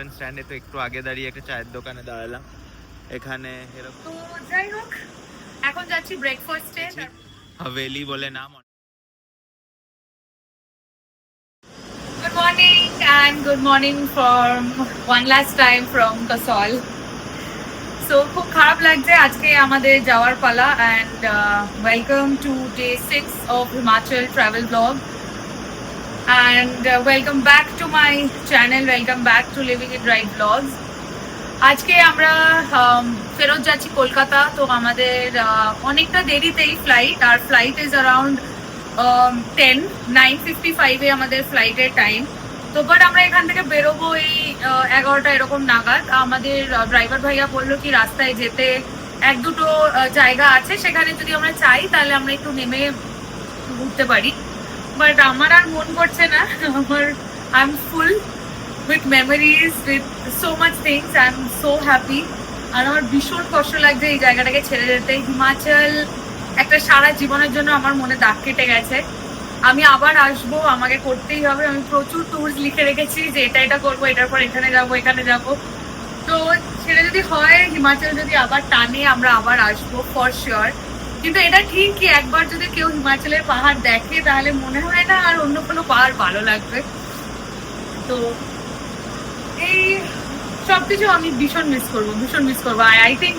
Metro স্ট্যান্ডে, তো একটু আগে দাঁড়িয়ে একটা চায়ের দোকানে দাঁড়ালাম। এখানে এরকম তো যাই হোক, এখন যাচ্ছি ব্রেকফাস্টে। হাভেলি বলে নাম। Good morning and good morning from one last time from castle. So খুব খারাপ লাগছে, আজকে আমাদের যাওয়ার পালা। And welcome to day 6 of Himachal travel blog. And welcome back to my channel, welcome back to Living It Right Vlogs. আজকে আমরা ফেরত যাচ্ছি কলকাতা। তো আমাদের অনেকটা দেরিতেই ফ্লাইট, আর ফ্লাইট ইজ অ্যারাউন্ড 9:55 আমাদের ফ্লাইটের টাইম। তো বাট আমরা এখান থেকে বেরোবো এই 11টা এরকম নাগাদ। আমাদের ড্রাইভার ভাইয়া বললো কি রাস্তায় যেতে এক দুটো জায়গা আছে, সেখানে যদি আমরা চাই তাহলে আমরা একটু নেমে ঘুরতে পারি। বাট আমার আর মন করছে না, আমার I am full with memories, with so much things. I'm so happy. আর আমার ভীষণ কষ্ট লাগছে এই জায়গাটাকে ছেড়ে যেতে। হিমাচল একটা সারা জীবনের জন্য আমার মনে দাগ কেটে গেছে। আমি আবার আসবো, আমাকে করতেই হবে। আমি প্রচুর ট্যুরস লিখে রেখেছি যে এটা করবো, এটার পর এখানে যাবো এখানে যাবো। তো সেটা যদি হয়, হিমাচল যদি আবার টানে, আমরা আবার আসবো ফর শিওর। কিন্তু এটা ঠিক কি একবার যদি কেউ হিমাচলের পাহাড় দেখে তাহলে মনে হয় না আর অন্য কোনো পাহাড় ভালো লাগবে। তো এই সবকিছু আমি ভীষণ মিস করবো, ভীষণ মিস করবো। আই থিঙ্ক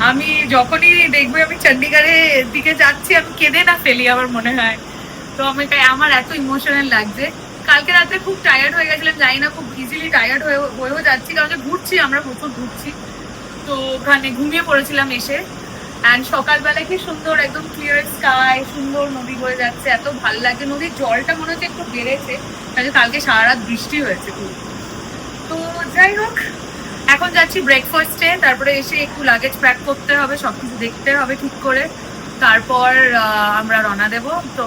আমি যখনই দেখবো আমি চণ্ডীগড়ের দিকে যাচ্ছি, আমি কেঁদে না ফেলি আমার মনে হয়। তো আমার এত ইমোশনাল লাগছে। কালকে রাতে খুব টায়ার্ড হয়ে গেছিলাম, জানি না, খুব ইজিলি টায়ার্ড হয়েও যাচ্ছি, কারণ ঘুরছি, আমরা প্রচুর ঘুরছি। তো ওখানে ঘুমিয়ে পড়েছিলাম এসে। অ্যান্ড সকালবেলায় কি সুন্দর একদম ক্লিয়ার স্কাই, সুন্দর নদী বয়ে যাচ্ছে, এত ভালো লাগে। নদীর জলটা মনে হচ্ছে একটু বেড়েছে, কারণ কালকে সারা রাত বৃষ্টি হয়েছে খুব। তো যাই হোক, এখন যাচ্ছি ব্রেকফাস্টে, তারপরে এসে একটু লাগেজ প্যাক করতে হবে, সবকিছু দেখতে হবে ঠিক করে, তারপর আমরা রওনা দেব। তো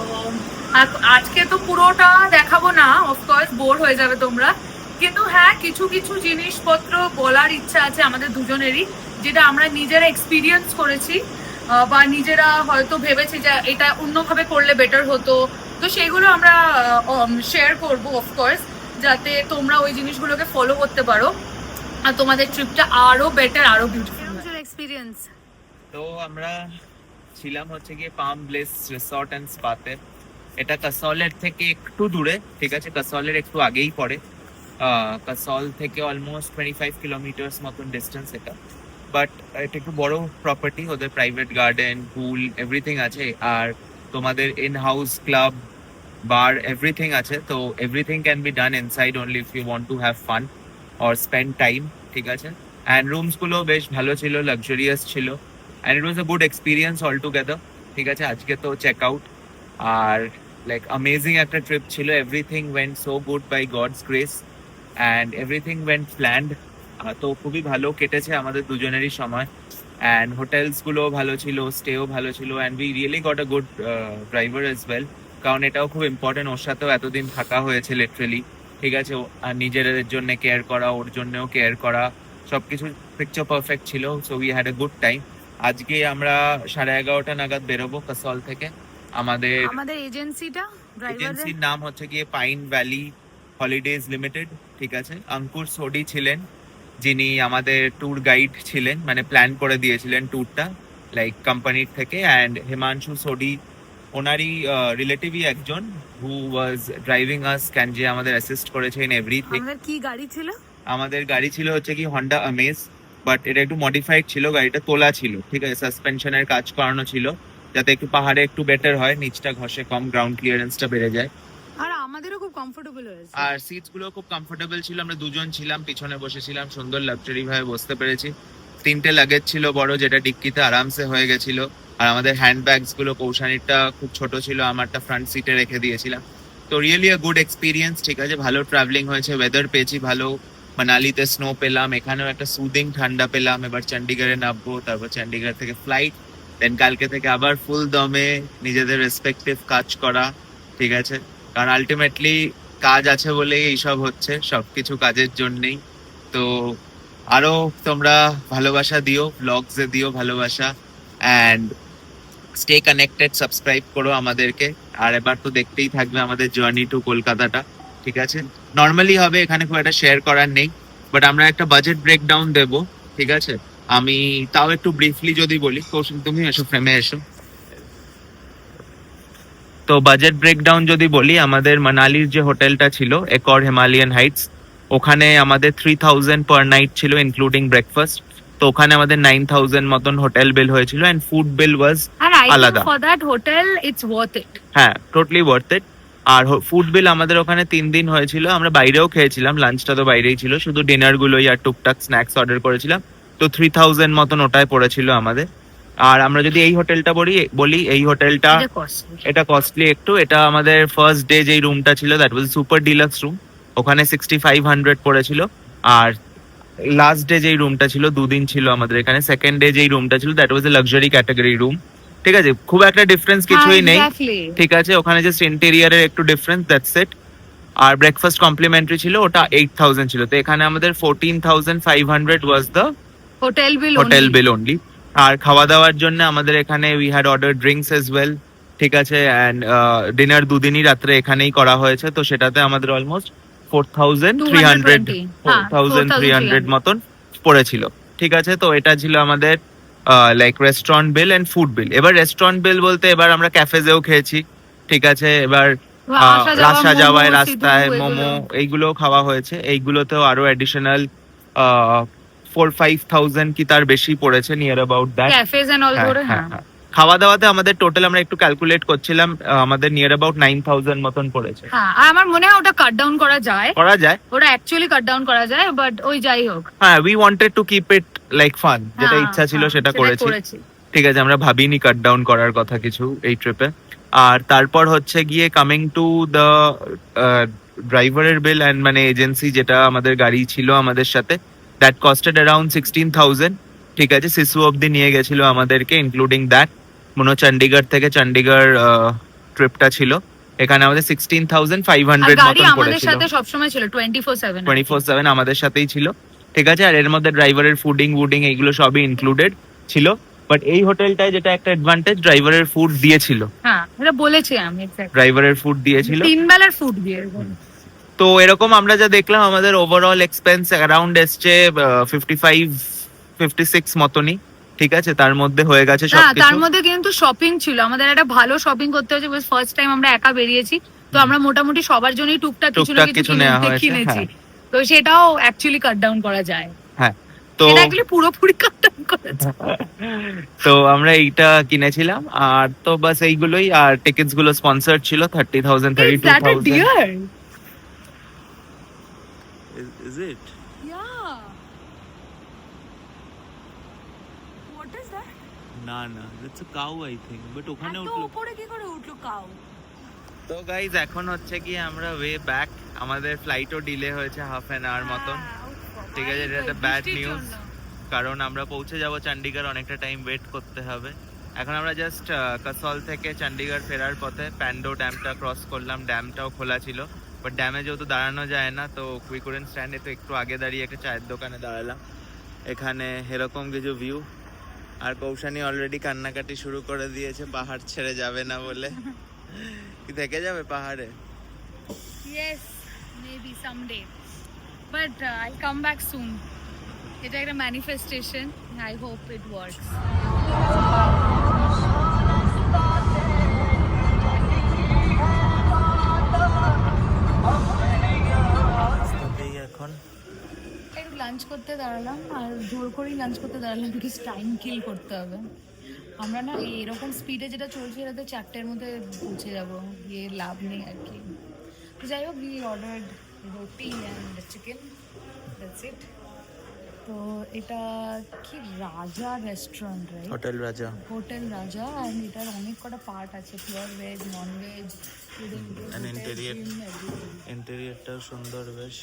আজকে তো পুরোটা দেখাবো না, অফকোর্স বোর হয়ে যাবে তোমরা, কিন্তু হ্যাঁ কিছু কিছু জিনিসপত্র বলার ইচ্ছা আছে আমাদের দুজনেরই, যেটা আমরা নিজেরা এক্সপিরিয়েন্স করেছি বা নিজেরা হয়তো ভেবেছি যে এটা অন্যভাবে করলে বেটার হতো। তো সেইগুলো আমরা শেয়ার করবো অফকোর্স, যাতে তোমরা ওই জিনিসগুলোকে ফলো করতে পারো আর তোমাদের ট্রিপটা আরো বেটার, আরো বিউটিফুল এক্সপিরিয়েন্স। তো আমরা ছিলাম হচ্ছে গিয়ে পাম ব্লেস রিসর্ট অ্যান্ড স্পাতে। এটা কাসলের থেকে একটু দূরে, ঠিক আছে, কাসলের একটু আগেই পড়ে। কাসল থেকে অলমোস্ট 25 কিলোমিটার্স মতন ডিস্টেন্স এটা। বাট এটা একটু বড় প্রপার্টি, ওদের প্রাইভেট গার্ডেন, পুল, এভরিথিং আছে। আর তোমাদের in house club, bar, everything আছে। তো everything can be done inside only if you want to have fun or spend time, ঠিক আছে। অ্যান্ড রুমসগুলো বেশ ভালো ছিল, লাক্সারিয়াস ছিল, and it was a good experience all together, ঠিক আছে। আজকে তো চেক আউট, আর লাইক অ্যামেজিং একটা ট্রিপ ছিল। Everything went so good by God's grace, and everything went planned. তো খুবই ভালো কেটেছে আমাদের দুজনেরই সময়। অ্যান্ড হোটেলসগুলো ভালো ছিল, স্টেও ভালো ছিল, and we really got a good driver as well, কারণ এটাও খুব ইম্পর্টেন্ট। ওর সাথেও এতদিন থাকা হয়েছে লিটারেলি, ঠিক আছে। আর নিজেদের জন্য কেয়ার করা, ওর জন্যও কেয়ার করা, সবকিছু পিকচার পারফেক্ট ছিল। So we had a good time. আজকে আমরা 11:30 নাগাদ বেরোবো কাসল থেকে। আমাদের এজেন্সির নাম হচ্ছে গিয়ে পাইন ভ্যালি হলিডেজ লিমিটেড, ঠিক আছে। অঙ্কুর সোডি ছিলেন যিনি আমাদের ট্যুর গাইড ছিলেন, মানে প্ল্যান করে দিয়েছিলেন ট্যুরটা লাইক কোম্পানির থেকে। অ্যান্ড হিমাংশু সোডি ওনারই রিলেটিভই একজন, হু ওয়াজ ড্রাইভিং আস, ক্যান যে আমাদের অ্যাসিস্ট করেছে ইন এভরিথিং। কি গাড়ি ছিল? আমাদের গাড়ি ছিল হচ্ছে কি হন্ডা আমেজ, বাট এটা একটু মডিফাইড ছিল, গাড়িটা তোলা ছিল, ঠিক আছে। সাসপেনশনের কাজ করানো ছিল, যাতে একটু পাহাড়ে একটু বেটার হয়, নিচটা ঘষে কম, গ্রাউন্ড ক্লিয়ারেন্সটা বেড়ে যায়। আর আমাদেরও খুব কমফোর্টেবল হয়েছে, আর সিটস গুলো খুব কমফোর্টেবল ছিল। আমরা দুজন ছিলাম, পিছনে বসেছিলাম, সুন্দর লাক্সারি ভাবে বসতে পেরেছি। 3টে লাগেজ ছিল বড়, যেটা ডিক্কিতে আরামসে হয়ে গেছিল। আর আমাদের হ্যান্ড ব্যাগস গুলো, কৌশানিরটা খুব ছোট ছিল, আমারটা ফ্রন্ট সিটে রেখে দিয়েছিলাম। তো রিয়েলি আ গুড এক্সপিরিয়েন্স, ঠিক আছে। ভালো ট্রাভেলিং হয়েছে, ওয়েদার পেয়েছি ভালো, মানালিতে স্নো পেলাম, এখানেও একটা সুদিং ঠান্ডা পেলাম। এবার চণ্ডীগড়ে নামবো, তারপর চণ্ডীগড় থেকে ফ্লাইট, দেন কালকে থেকে আবার ফুল দমে নিজেদের রেসপেক্টিভ কাজ করা, ঠিক আছে। কারণ আলটিমেটলি কাজ আছে বলেই এইসব হচ্ছে, সবকিছু কাজের জন্যেই। তো আরো তোমরা ভালোবাসা দিও, ব্লগসে দিও ভালোবাসা, অ্যান্ড স্টে কানেক্টেড, সাবস্ক্রাইব করো আমাদেরকে। আর এবার তো দেখতেই থাকবে আমাদের জার্নি টু কলকাতাটা, ঠিক আছে। নর্মালি হবে, এখানে খুব একটা শেয়ার করার নেই, বাট আমরা একটা বাজেট ব্রেকডাউন দেব, ঠিক আছে? আমি তাও একটু ব্রিফলি যদি বলি, কৌশিক তুমি এসো, ফ্রেমে এসো। তো বাজেট ব্রেকডাউন যদি বলি, আমাদের মানালির যে হোটেলটা ছিল একর হিমালয়ান হাইটস, ওখানে আমাদের 3000 পার নাইট ছিল ইনক্লুডিং ব্রেকফাস্ট। তো ওখানে আমাদের 9000 মতন হোটেল বিল হয়েছিল, and food bill was And I আলাদা। think for that hotel, it's worth it. হ্যাঁ, টোটালি ওয়ার্থ ইট। আর ফুড বিল আমাদের ওখানে 3 দিন হয়েছিল, আমরা বাইরেও খেয়েছিলাম, লাঞ্চটা তো বাইরেই ছিল, শুধু ডিনার গুলোই আর টুকটাক স্ন্যাক্স অর্ডার করেছিলাম। তো 3000 মতন ওটাই পড়েছিল আমাদের। আর আমরা যদি এই হোটেলটা বলি এই হোটেলটা এটা costly. এটা কস্টলি একটু। এটা আমাদের ফার্স্ট ডে যেই রুমটা ছিল, that was super deluxe room, ওখানে 6500 পড়েছিল। আর লাস্ট ডে যেই রুমটা ছিল, 2 দিন ছিল আমাদের এখানে, সেকেন্ড ডে যেই রুমটা ছিল, that was A luxury category room. ঠিক আছে, খুব একটা ডিফারেন্স কিছুই নেই, Exactly. ঠিক আছে? ওখানে জাস্ট ইন্টেরিয়ারের একটু ডিফারেন্স, দ্যাটস ইট। আর ব্রেকফাস্ট কমপ্লিমেন্টারি ছিল, ওটা 8000 ছিল। তো এখানে আমাদের 14500 was the Hotel bill hotel only. Bill only. আর খাওয়া দাওয়ার জন্য আমাদের এখানে we had order drinks as well, ঠিক আছে? অ্যান্ড ডিনার দুদিনই রাত্রে এখানেই করা হয়েছে, তো সেটাতে আমাদের অলমোস্ট 4300 হ্যাঁ, 4300 মতন পড়েছিল, ঠিক আছে? তো এটা ছিল আমাদের like restaurant bill and food bill. এবার রেস্টুরেন্ট বিল বলতে এবার আমরা ক্যাফেজেও খেয়েছি, ঠিক আছে? এবার রাস্তা যাওয়ায় রাস্তায় মোমো এইগুলো খাওয়া হয়েছে, এইগুলোতেও আরো অ্যাডিশনাল 4-5,000 কি তার বেশি পড়েছে, near about that. cafes and all করে, হ্যাঁ। খাওয়া দাওয়াতে আমাদের টোটাল আমরা একটু ক্যালকুলেট করছিলাম, আমাদের নিয়ার অ্যাবাউট 9000 মতন পড়েছে। হ্যাঁ, আর আমার মনে হয় ওটা কাট ডাউন করা যায়, ওটা অ্যাকচুয়ালি কাট ডাউন করা যায়, বাট ওই যাই হোক। হ্যাঁ, we wanted to keep it like fun, যেটা হ্যাঁ, ইচ্ছা ছিল হ্যাঁ, সেটা সেটাই করেছি, ঠিক আছে? আমরা ভাবিনি কাট ডাউন করার কথা কিছু এই ট্রিপে। আর তারপর হচ্ছে গিয়ে কামিং টু দ্য ড্রাইভারের বিল অ্যান্ড মানে এজেন্সি যেটা আমাদের গাড়ি ছিল আমাদের সাথে, দ্যাট কস্টেড অ্যারাউন্ড 16,000, ঠিক আছে? সিসু অব্দি নিয়ে গেছিল আমাদেরকে, ইনক্লুডিং দ্যাট। মনে চণ্ডীগড় থেকে চণ্ডীগড় ট্রিপটা ছিল, এখানে আমাদের 16,500 আর গাড়ি মতন আমাদের পড়েছিল। সাথে সবসময় ছিল 24/7 24/7 আমাদের সাথেই ছিল, ঠিক আছে? আর এর মধ্যে ড্রাইভারের ফুডিং উডিং এইগুলো সবই ইনক্লুডেড ছিল। বাট এই হোটেলটায় যেটা একটা অ্যাডভান্টেজ, ড্রাইভারের ফুড দিয়েছিল, হ্যাঁ, এটা বলেছি আমি, এক্স্যাক্টলি ড্রাইভারের ফুড দিয়েছিল। 3 বেলার ফুড দিয়ে। তো এরকম আমরা যা দেখলাম, আমাদের ওভারঅল এক্সপেন্স অ্যারাউন্ড এসছে 55-56 মতনই, ঠিক আছে? তার মধ্যে হয়ে গেছে না, তার সবকিছু। মধ্যে কিন্তু শপিং ছিল, আমাদের একটা ভালো শপিং করতে হয়েছে, ফার্স্ট টাইম আমরা একা বেরিয়েছি, তো আমরা মোটামুটি সবার জন্যই টুকটাক কিছু না টুকটাক কিছু কিছু নেওয়া হয়েছে, কিনেছি। হ্যাঁ। তো সেটাও অ্যাকচুয়ালি কাট ডাউন করা যায়, হ্যাঁ, তো এটা অ্যাকচুয়ালি পুরোপুরি কাট ডাউন করেছে। তো আমরা এইটা কিনেছিলাম, আর তো বাস এইগুলোই। আর টিকিটস গুলো স্পন্সর্ড ছিল, 30,000 Is that a 32,000। deer? Is it? Yeah. What is that? না না, it's a cow I think, but ওখানে এত উঠলো। উপরে কি করে উঠলো কাউ? তো গাইজ, এখন হচ্ছে কি আমরা ওয়ে ব্যাক, আমাদের ফ্লাইটও ডিলে হয়েছে হাফ অ্যান আওয়ার মতন, ঠিক আছে? এটা একটা ব্যাড নিউজ, কারণ আমরা পৌঁছে যাব চণ্ডীগড়, অনেকটা টাইম ওয়েট করতে হবে। এখন আমরা জাস্ট কাসল থেকে চণ্ডীগড় ফেরার পথে প্যান্ডো ড্যামটা ক্রস করলাম, ড্যামটাও খোলা ছিল, বাট ড্যামে যেহেতু দাঁড়ানো যায় না, তো উই কুডন্ট স্ট্যান্ড, তো একটু আগে দাঁড়িয়ে একটা চায়ের দোকানে দাঁড়ালাম। এখানে এরকম কিছু ভিউ। আর কৌশানী অলরেডি কান্নাকাটি শুরু করে দিয়েছে, পাহাড় ছেড়ে যাবে না বলে। কি থেকে যাবে পাহাড়ে? Yes, maybe someday. But I'll come back soon. এটা একটা manifestation, I hope it works. এখন একটু লাঞ্চ করতে দাঁড়ালাম, আর জোর করেই লাঞ্চ করতে দাঁড়ালাম, বিকজ টাইম কিল করতে হবে। আমরা না এরকম স্পিডে যেটা চলছে, এটা তো 4টের মধ্যে পৌঁছে যাবো, গিয়ে লাভ নেই আর কি। তো যাই হোক, উই অর্ডার্ড রুটি অ্যান্ড চিকেন, দ্যাটস ইট। তো এটা কি রাজা রেস্টুরেন্ট, রাইট? হোটেল রাজা, হোটেল রাজা। অ্যান্ড এটার অনেক কটা পার্ট আছে, পিওর ভেজ, নন ভেজ, ইন্টেরিয়রটাও সুন্দর বেশ।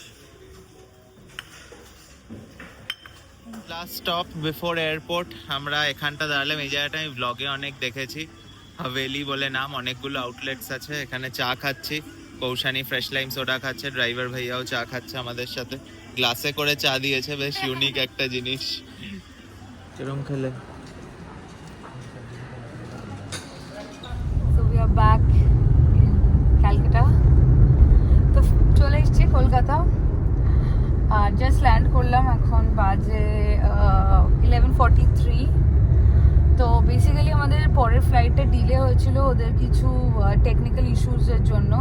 লাস্ট স্টপ বিফোর এয়ারপোর্ট, আমরা এখানটা দাঁড়ালাম। এই জায়গাটা আমি ব্লগে অনেক দেখেছি, হাভেলি বলে নাম, অনেকগুলো আউটলেটস আছে। এখানে চা খাচ্ছি, কৌশানী ফ্রেশ লাইম সোডা খাচ্ছে, ড্রাইভার ভাইয়াও চা খাচ্ছে আমাদের সাথে, গ্লাসে করে চা দিয়েছে, বেশ ইউনিক একটা জিনিস। কিরম খেলে? So we are back in Calcutta. তো চলে এসেছি কলকাতা, আর জাস্ট ল্যান্ড করলাম করলাম, এখন বাজে 11:43। তো বেসিক্যালি আমাদের পরের ফ্লাইটটা ডিলে হয়েছিল ওদের কিছু টেকনিক্যাল ইস্যুসের জন্য।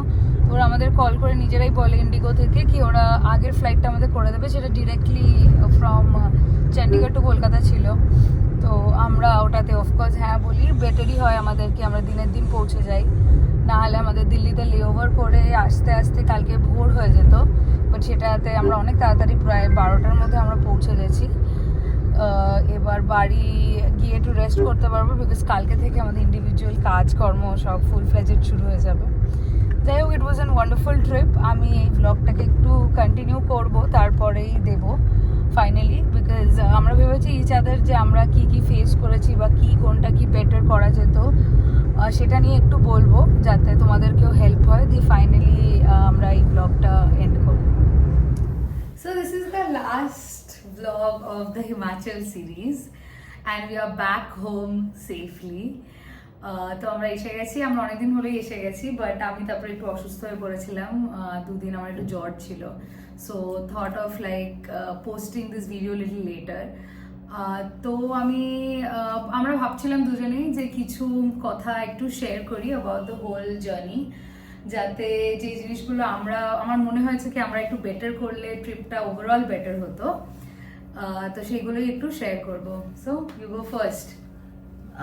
ওরা আমাদের কল করে নিজেরাই বলে ইন্ডিগো থেকে কি ওরা আগের ফ্লাইটটা আমাদের করে দেবে, সেটা directly from Chandigarh to Kolkata ছিল। তো আমরা ওটাতে অফকোর্স হ্যাঁ বলি, বেটারই হয় আমাদের কি আমরা দিনের দিন পৌঁছে যাই, না হলে আমাদের দিল্লিতে লেওভার করে আসতে আসতে কালকে ভোর হয়ে যেত। বাট সেটাতে আমরা অনেক তাড়াতাড়ি প্রায় 12টার মধ্যে আমরা পৌঁছে গেছি। এবার বাড়ি গিয়ে একটু রেস্ট করতে পারবো, বিকজ কালকে থেকে আমাদের ইন্ডিভিজুয়াল কাজকর্ম সব ফুল ফ্লেজেড শুরু হয়ে যাবে। যাই হোক, ইট ওয়াজ অ্যান ওয়ান্ডারফুল ট্রিপ। আমি এই ব্লগটাকে একটু কন্টিনিউ করব, তারপরেই দেব ফাইনালি, বিকজ আমরা ভেবেছি ইচ আদার যে আমরা কি কি ফেস করেছি বা কি কোনটা কি বেটার করা যেত সেটা নিয়ে একটু বলবো, যাতে তোমাদেরকেও হেল্প হয়। দিয়ে ফাইনালি আমরা এই ব্লগটা এন্ড করব। So this is the last vlog of the Himachal series and we are back home safely. তো আমরা এসে গেছি, আমরা অনেকদিন হলেই এসে গেছি, বাট আমি তারপরে একটু অসুস্থ হয়ে পড়েছিলাম, 2 দিন আমার একটু জ্বর ছিল। So thought of like posting this video little letter. তো আমরা ভাবছিলাম দুজনেই যে কিছু কথা একটু শেয়ার করি অ্যাবাউট দ্য হোল জার্নি, যাতে যে জিনিসগুলো আমার মনে হয়েছে কি আমরা একটু বেটার করলে ট্রিপটা ওভারঅল বেটার হতো। তো সেগুলোই একটু শেয়ার করব। So you go first.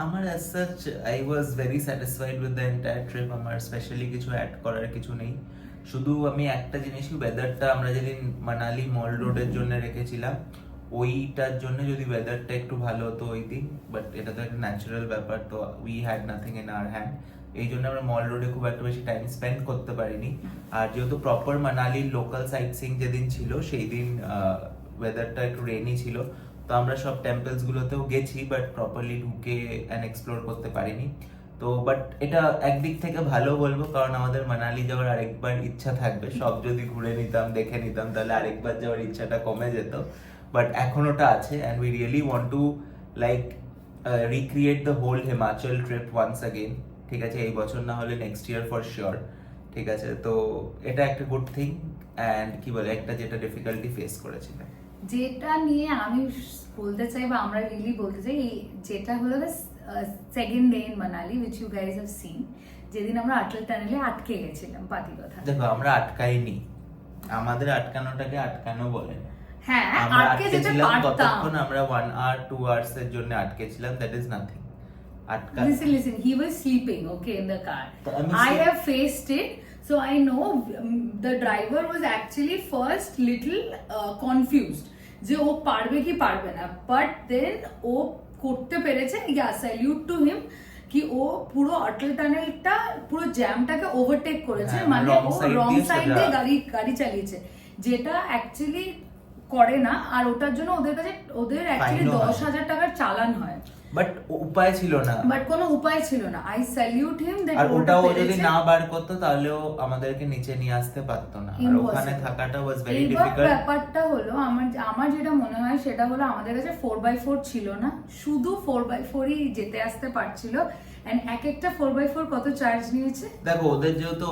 আমার as such I was very satisfied with the entire trip. আমার স্পেশালি কিছু অ্যাড করার কিছু নেই, শুধু আমি একটা জিনিসই, ওয়েদারটা আমরা যেদিন মানালি মল রোডের জন্য রেখেছিলাম ওইটার জন্য যদি ওয়েদারটা একটু ভালো হতো ওই দিন, বাট এটা তো একটা ন্যাচারাল ব্যাপার, তো we had nothing in our hand. এই জন্য আমরা মল রোডে খুব একটা বেশি টাইম স্পেন্ড করতে পারিনি। আর যেহেতু প্রপার মানালির লোকাল সাইট সিইং যেদিন ছিল সেই দিন ওয়েদারটা একটু রেনি ছিল, তো আমরা সব টেম্পলস গুলোতেও গেছি, বাট প্রপারলি ঢুকে অ্যান্ড এক্সপ্লোর করতে পারিনি। তো বাট এটা একদিক থেকে ভালো বলবো, কারণ আমাদের মানালি যাওয়ার আরেকবার ইচ্ছা থাকবে। সব যদি ঘুরে নিতাম, দেখে নিতাম, তাহলে আরেকবার যাওয়ার ইচ্ছাটা কমে যেত, বাট এখন ওটা আছে। And we really want to like recreate the whole Himachal trip once again. ঠিক আছে, এই বছর না হলে নেক্সট ইয়ার ফর শিওর। ঠিক আছে, তো এটা একটা গুড থিং। অ্যান্ড কি বলে, একটা যেটা ডিফিকাল্টি ফেস করেছিলাম, যেটা নিয়ে আমি বলতে চাই বা আমরা রিয়েলি বলতে চাই, যেটা হলো second day in Manali which you guys have seen, যেদিন আমরা আটল টানেলে আটকে গেছিলাম। পাতি কথা, দেখো আমরা আটকাইনি, আমাদের আটকানোটাকে আটকানো বলে না। হ্যাঁ, আমরা আটকে যেতে আটকেছিলাম পারতাম। কতক্ষণ, আমরা 1 hour 2 hours এর জন্য আটকেছিলাম, that is nothing. Listen, he was sleeping, okay, in the car. I saying- have faced it, so I know the driver was actually first little confused যে ও পারবে কি পারবে না, বাট দেন ও করতে পেরেছে। ইয়া, স্যালিউট টু হিম কি ও পুরো অটল টানেলটা পুরো জ্যামটাকে ওভারটেক করেছে, মানে ও রং সাইড দিয়ে গাড়ি চালিয়েছে, যেটা অ্যাকচুয়ালি করে না। আর ওটার জন্য ওদের অ্যাকচুয়ালি 10,000 টাকার চালান হয়, বাট উপায় ছিল না, বাট কোনো উপায় ছিল না। I salute him that. আর ওটাও যদি না বার করতো তাহলেও আমাদেরকে নিচে নিয়ে আসতে পারতো না, আর ওখানে থাকাটা ওয়াজ ভেরি ডিফিকাল্ট। ব্যাপারটা হলো আমার যেটা মনে হয় সেটা হলো আমাদের কাছে 4x4 ছিল না, শুধু 4x4ই যেতে আসতে পারছিল। এন্ড এক একটা 4x4 কত চার্জ নিয়েছে দেখো, ওদের যেহেতু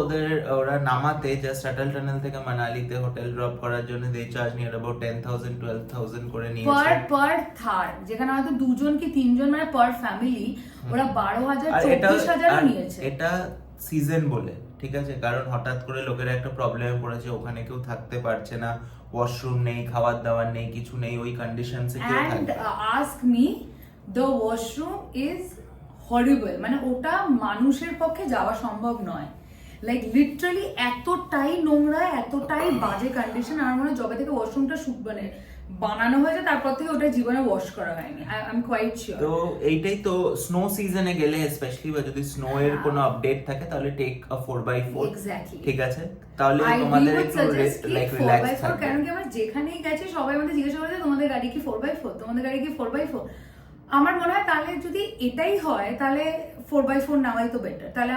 ওরা নামাতে জাস্ট অটল টানেল থেকে মানালিতে হোটেল ড্রপ করার জন্য দে চার্জ নিয়ে अबाउट 10,000 12,000 করে নিয়েছে পার থার, যেখানে হয়তো 2 জন কি 3 জন মানে পার ফ্যামিলি ওরা 12,000 24,000 নিয়েছে। এটা সিজন বলে, ঠিক আছে, কারণ হঠাৎ করে লোকেরা একটা প্রবলেমে পড়েছে, ওখানে কেউ থাকতে পারছে না, ওয়াশরুম নেই, খাবার দাবার নেই, কিছু নেই, ওই কন্ডিশনসে কেউ থাকবে। And ask me, the washroom is horrible, মানে ওটা মানুষের পক্ষে যাওয়া সম্ভব নয়। লাইক লিটারালি এতটাই নোংরা, এতটাই বাজে কন্ডিশন। আমার মনে হয় যবে থেকে ওয়াশরুমটা মানে বানানো হয়েছে তারপর থেকে ওটা জীবনে ওয়াশ করা হয়নি। I am quite sure. তো এইটাই তো, স্নো সিজনে গেলে স্পেশালি, বা যদি স্নো এর কোনো আপডেট থাকে তাহলে টেক আ 4x4, এক্স্যাক্টলি, ঠিক আছে, তাহলে তোমাদের একটু লাইক রিল্যাক্স থাকবে। কারণ কি আমরা যেখানেই গেছি সবাই আমাদের জিজ্ঞাসা করে তোমাদের গাড়ি কি 4x4, তোমাদের গাড়ি কি 4x4। আমার মনে হয় তাহলে যদি এটাই হয় তাহলে 4x4 নেওয়াই তো বেটার। তাহলে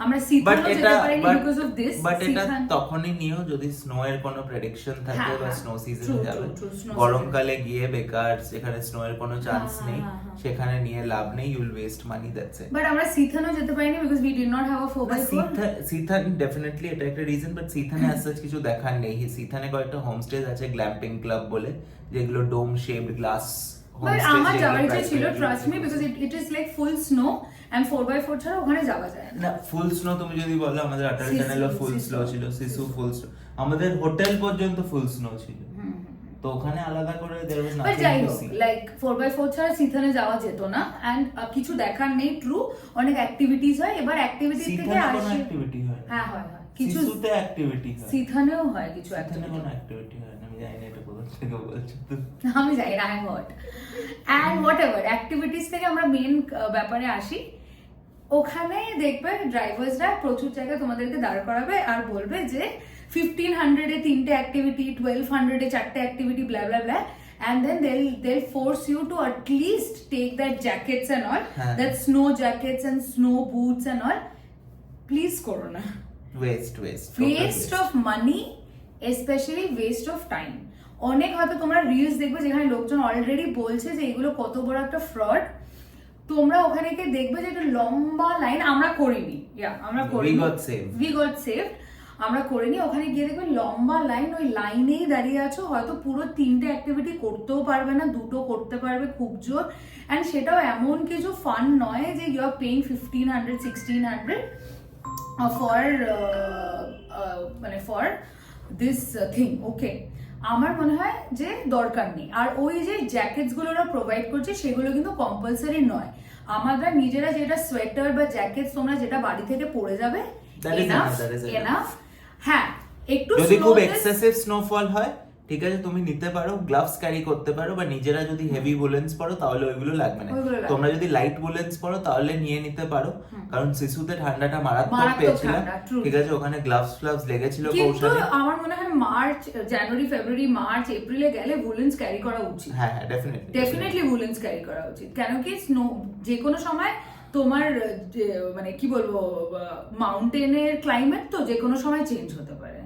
আমরা বাট সিথানও এটা যেতে পারিনি বিকজ অফ দিস। বাট এটা তখনই নিও যদি স্নো এর কোনো প্রেডিকশন থাকে হ্যাঁ, বা হ্যাঁ, স্নো সিজনে true, যাবে। true, true, snow গরমকালে গিয়ে বেকার, যেখানে স্নো এর কোনো চান্স হ্যাঁ, নেই হ্যাঁ, হ্যাঁ। সেখানে নিয়ে লাভ নেই, you will waste money, that's it. But আমরা সিথানও যেতে পারিনি because we did not have a 4x4। Sithan definitely এটা একটা রিজন, বাট সিথানে as such কিছু দেখার নেই। সিথানে কয়েকটা হোমস্টেজ আছে গ্ল্যাম্পিং ক্লাব বলে, যেগুলো ডোম শেপড গ্লাস বাট আমার যাওয়ার ইচ্ছে ছিল, trust me, because it is like full snow and 4x4 ছাড়া ওখানে যাওয়া যায় না। না ফুল স্নো তুমি যদি বলো, আমাদের আটাল সিসু, টানেলও ফুল সিসু, স্নো ছিল, সিসু সিসু। ফুল স্নো, আমাদের হোটেল পর্যন্ত ফুল স্নো ছিল। তো ওখানে আলাদা করে there was বাট nothing যাই to হোক, see. লাইক 4x4 ছাড়া সিথানে যাওয়া যেত না এন্ড কিছু দেখার নেই, ট্রু। অনেক অ্যাক্টিভিটিস হয়, এবার অ্যাক্টিভিটি থেকে সিথানে কোনো আসি। অ্যাক্টিভিটি হয় না। হ্যাঁ হয় কিছু, সিসুতে অ্যাক্টিভিটি হয়, সিথানেও হয় কিছু সিথানে অ্যাক্টিভিটি। কোনো অ্যাক্টিভিটি হয় না। আমি জানি না এটা কোথা থেকে বলছো তুমি। আমি যাই না, I hot and what ever activities থেকে আমরা মেন ব্যাপারে আসি। ওখানে দেখবে ড্রাইভার্সরা প্রচুর জায়গায় তোমাদেরকে দাঁড় করাবে আর বলবে যে 1500 এ 3টে অ্যাক্টিভিটি, 1200 এ 4টে activity, blah blah blah, and then they'll force you to at least take that jackets and all, হ্যাঁ। that snow jackets and snow boots and all. Please করো না। West West of money, specially West of time. অনেক হয়তো তোমরা reels দেখবে যেখানে লোকজন already বলছে যে এগুলো কত বড় একটা ফ্রড। তোমরা ওখানে গিয়ে দেখবে যে একটা লম্বা লাইন, আমরা করিনি, আমরা করিনি, উই গট সেভড, আমরা করিনি। ওখানে গিয়ে দেখবে লম্বা লাইন, ওই লাইনেই দাঁড়িয়ে আছো, হয়তো পুরো 3টে অ্যাক্টিভিটি করতেও পারবে না, 2টো করতে পারবে খুব জোর, অ্যান্ড সেটাও এমন কিছু ফান নয় যে ইউ আর পেইং 1500 1600 ফর মানে ফর দিস থিং। ওকে, আমার মনে হয় যে দরকার নেই। আর ওই যে জ্যাকেটস গুলো ওরা প্রোভাইড করছে সেগুলো কিন্তু কম্পালসারি নয়। আমরা নিজেরা যেটা সোয়েটার বা জ্যাকেটস তোমরা যেটা বাড়ি থেকে পরে যাবে, That is enough, that is enough. Enough. হ্যাঁ, একটু যদি খুব snow-তে- এক্সেসিভ স্নোফল হয় ঠিক আছে, তুমি নিতে পারো, গ্লাভস ক্যারি করতে পারো, বা নিজেরা যদি হেভি বুলেন্স পরো তাহলে ওইগুলো লাগবে না। ওইগুলো লাগবে। তোমরা যদি লাইট বুলেন্স পরো তাহলে নিয়ে নিতে পারো, কারণ শিশুতে ঠান্ডাটা মারাত্মক মারাত্মক পেয়েছিলাম, ঠান্ডা, true. ঠিক আছে, ওখানে গ্লাভস ফ্লাভস লেগেছিল কিন্তু কৌশলে। আমার মনে হয় মার্চ, জানুয়ারি, ফেব্রুয়ারি, মার্চ, এপ্রিলে গেলে উলেন্স ক্যারি করা উচিত। হ্যাঁ ডেফিনেটলি উলেন্স ক্যারি করা উচিত, কেন কি স্নো যে কোনো সময় তোমার মানে কি বলবো, মাউন্টেনের ক্লাইমেট তো যে কোনো সময় চেঞ্জ হতে পারে।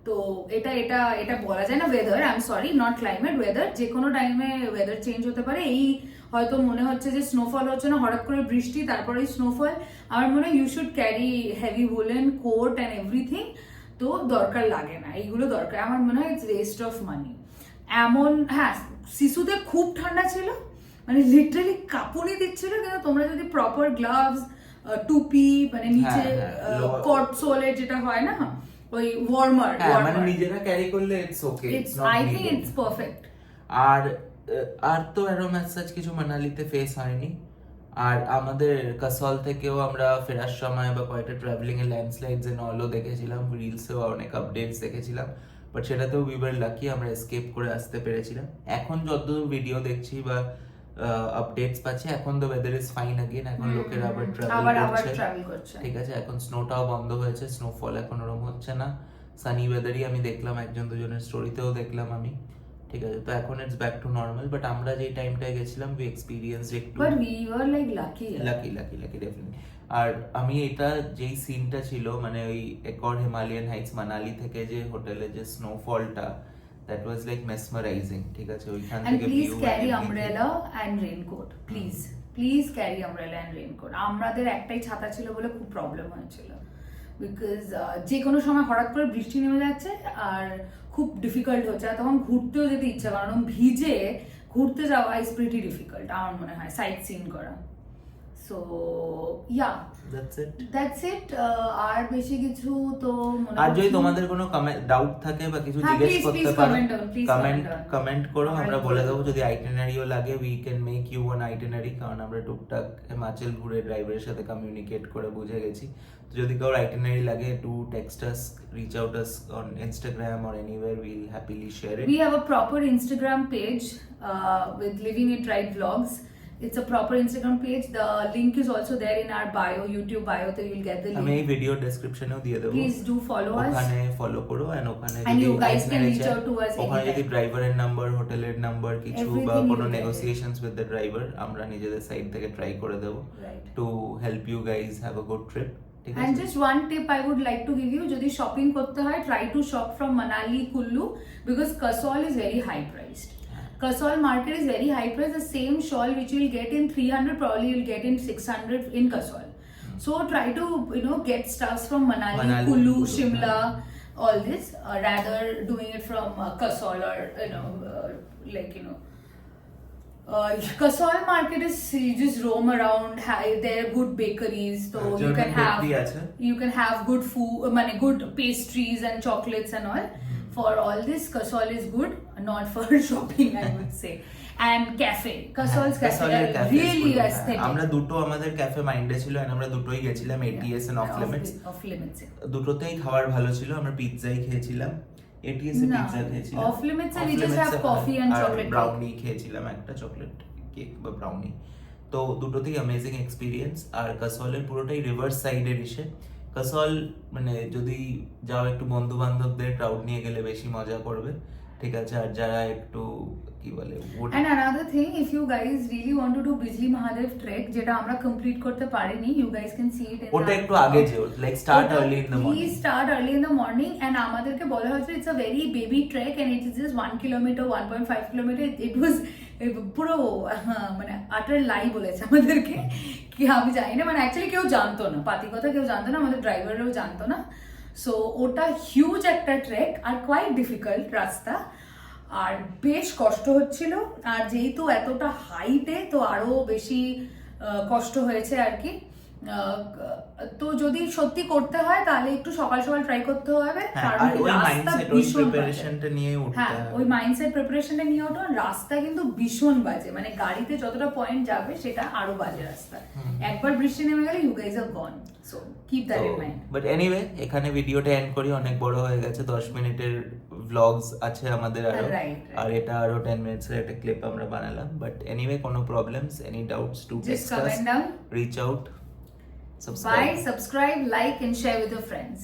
তো এটা এটা এটা বলা যায় না, weather, I am sorry, not climate, weather, যে কোনো টাইমে ওয়েদার চেঞ্জ হতে পারে। এই হয়তো মনে হচ্ছে যে স্নোফল হচ্ছে না, হঠাৎ করে বৃষ্টি, তারপরে স্নোফল। আমার মনে হয় you should carry heavy woollen coat and everything. তো দরকার লাগে না এইগুলো, দরকার আমার মনে হয় ইটস ওয়েস্ট অফ মানি। এমন, হ্যাঁ, শিশুদের খুব ঠান্ডা ছিল, মানে লিটারালি কাঁপুনি দিচ্ছিল, কিন্তু তোমরা যদি প্রপার গ্লাভস, টুপি, মানে নিচে কট সোলের যেটা হয় না, ওই ওয়ার্মার, মানে নিজেরা ক্যারি করলে it's okay, it's not I think needed. It's perfect. আর তো এরকম অ্যাজ সাচ কিছু মানালিতে ফেস হয়নি। আর আমাদের কাসল থেকেও আমরা ফেরার সময় বা কয়েকটা ট্রাভেলিং এ ল্যান্ডস্লাইডস এন্ড অলও দেখেছিলাম, রিলসেও অনেক আপডেটস দেখেছিলাম, বাট সেটাতেও উই ওয়ার লাকি, আমরা এসকেপ করে আসতে পেরেছিলাম। এখন যতদূর ভিডিও দেখছি বা আপডেটস পাচ্ছি, এখন তো ওয়েদার ইজ ফাইন আগেন, এখন লোকেরা আবার ট্রাভেল করছে, ঠিক আছে, এখন স্নোটাও বন্ধ হয়েছে, স্নোফল এখন ওরকম হচ্ছে না, সানি ওয়েদারই আমি দেখলাম, একজন দুজনের স্টোরিতেও দেখলাম আমি, ঠিক আছে। তো এখন it's back to normal, but আমরা যে টাইমটায় গেছিলাম উই এক্সপেরিয়েন্সড একটু but we were like lucky definitely. আর আমি এটা যেই সিনটা ছিল, মানে ওই একর হিমালয়ান হাইটস মানালি থেকে যে হোটেলে যে স্নোফলটা, দ্যাট ওয়াজ লাইক মেসমারাইজিং, ঠিক আছে, ওইখান and থেকে please view carry and umbrella and raincoat, please carry umbrella and raincoat। আমাদের একটাই ছাতা ছিল বলে খুব প্রবলেম হয়েছিল, বিকজ যে কোনো সময় হঠাৎ করে বৃষ্টি নেমে যাচ্ছে আর খুব ডিফিকাল্ট হচ্ছে, আর তখন ঘুরতেও যেতে ইচ্ছা, কারণ ভিজে ঘুরতে যাওয়া ইজ প্রিটি ডিফিকাল্ট আমার মনে হয়, সাইট সিন করা। So yeah, that's it. আর বেশি কিছু তো মনে আর যদি হচ্ছে না। তোমাদের কোনো ডাউট থাকে বা কিছু হ্যাঁ, জিজ্ঞেস please, করতে please পারো, comment down, please comment down. Comment করো, আমরা আমরা বলে বলে দেবো। দেবো। যদি আইটিনারিও লাগে we can make you one itinerary, কারণ আমরা টুকটাক হিমাচল ঘুরে ড্রাইভারের সাথে কমিউনিকেট করে বুঝে গেছি। তো যদি কারোর আইটিনারি লাগে, do text us, reach out us on Instagram or anywhere, will happily share it. We have a proper Instagram page with Living It Right Vlogs. It's a proper Instagram page. The link is also there in our bio, YouTube bio, so you'll get the আমি এই link. Video ডেসক্রিপশনেও দিয়ে দেবো, Please do follow us. ওখানে follow করো। And ওখানে And যদি you guys can itinerary reach চাই, out to us ওখানে যদি anytime. ড্রাইভারের নাম্বার, হোটেলের নাম্বার কিছু বা Everything কোনো you'll get. Negotiations with the driver আমরা নিজেদের সাইড থেকে ট্রাই করে দেবো Right. To help you guys have a good trip. ঠিক And আছে? just one tip I would like to give you, যদি shopping করতে হয়, try to shop from Manali, Kullu, because Kasol is very high priced. Kasol market is very high priced. The same shawl which you will get in 300 probably you'll get in 600 in Kasol. So try to get stuffs from Manali, Kullu, Shimla, all this, rather doing it from Kasol or Kasol market is, you just roam around. There are good bakeries, so you can have good food, good pastries and chocolates and all. For all this, Kasol is good, not for shopping, I would say. And cafe, Kasol's cafe are really aesthetic. আমরা দুটো আমাদের cafe মাইন্ডে ছিল, and আমরা দুটোই গেছিলাম, ATS and Off Limits. দুটোতেই খাবার ভালো ছিল। আমরা পিৎজাই খেয়েছিলাম, ATS এ পিৎজা খেয়েছিলাম, Off Limits we just have coffee and chocolate brownie খেয়েছিলাম, একটা চকলেট কেক বা ব্রাউনি। তো দুটোতেই অ্যামেজিং এক্সপিরিয়েন্স। আর কাসলের পুরোটাই রিভার্স সাইডের এসে, কাসল যদি যাও একটু বন্ধু বান্ধবদের ক্রাউড নিয়ে গেলে বেশি মজা করবে, ঠিক আছে? আর যারা একটু কি বলে, and another thing, if you guys really want to do Bijli Mahadev trek, যেটা আমরা কমপ্লিট করতে পারিনি, you guys can see it in ওটা একটু আগে যেও, like start early in the morning. Please start early in the morning, and আমাদেরকে বলা হয়েছে it's a very baby trek and it is just 1 kilometer, 1.5 kilometer. It was পুরো utter lie বলেছে আমাদেরকে, কি আমি জানি না, অ্যাকচুয়ালি কেউ জানতো না, পাতি কথা কেউ জানতো না, আমাদের ড্রাইভারও জানতো না। সো ওটা হিউজ একটা ট্রেক আর কোয়াইট ডিফিকাল্ট রাস্তা, আর বেশ কষ্ট হচ্ছিল। আর যেহেতু এতটা হাইটে, তো আরো বেশি কষ্ট হয়েছে আর কি। তো যদি সত্যি করতে হয় তাহলে একটু সকাল সকাল ট্রাই করতে হবে, কারণ রাস্তা ভীষণ ওই মাইন্ডসেট প্রিপারেশনটা নিয়ে ওঠো। রাস্তা কিন্তু ভীষণ বাজে, গাড়িতে যতটা পয়েন্ট যাবে সেটা আরো বাজে রাস্তা। একবার বৃষ্টি নেমে গেলে you guys are gone, so keep that in mind. But anyway, এখানে ভিডিওটা এন্ড করি, অনেক বড় হয়ে গেছে, 10 মিনিটের ভ্লগস আছে আমাদের আরো, আর এটা আরো 10 মিনিটসের একটা ক্লিপ আমরা বানালাম। বাট এনিওয়ে, কোনো problems, any doubts, to just comment down, reach out, subscribe, like and share with your friends.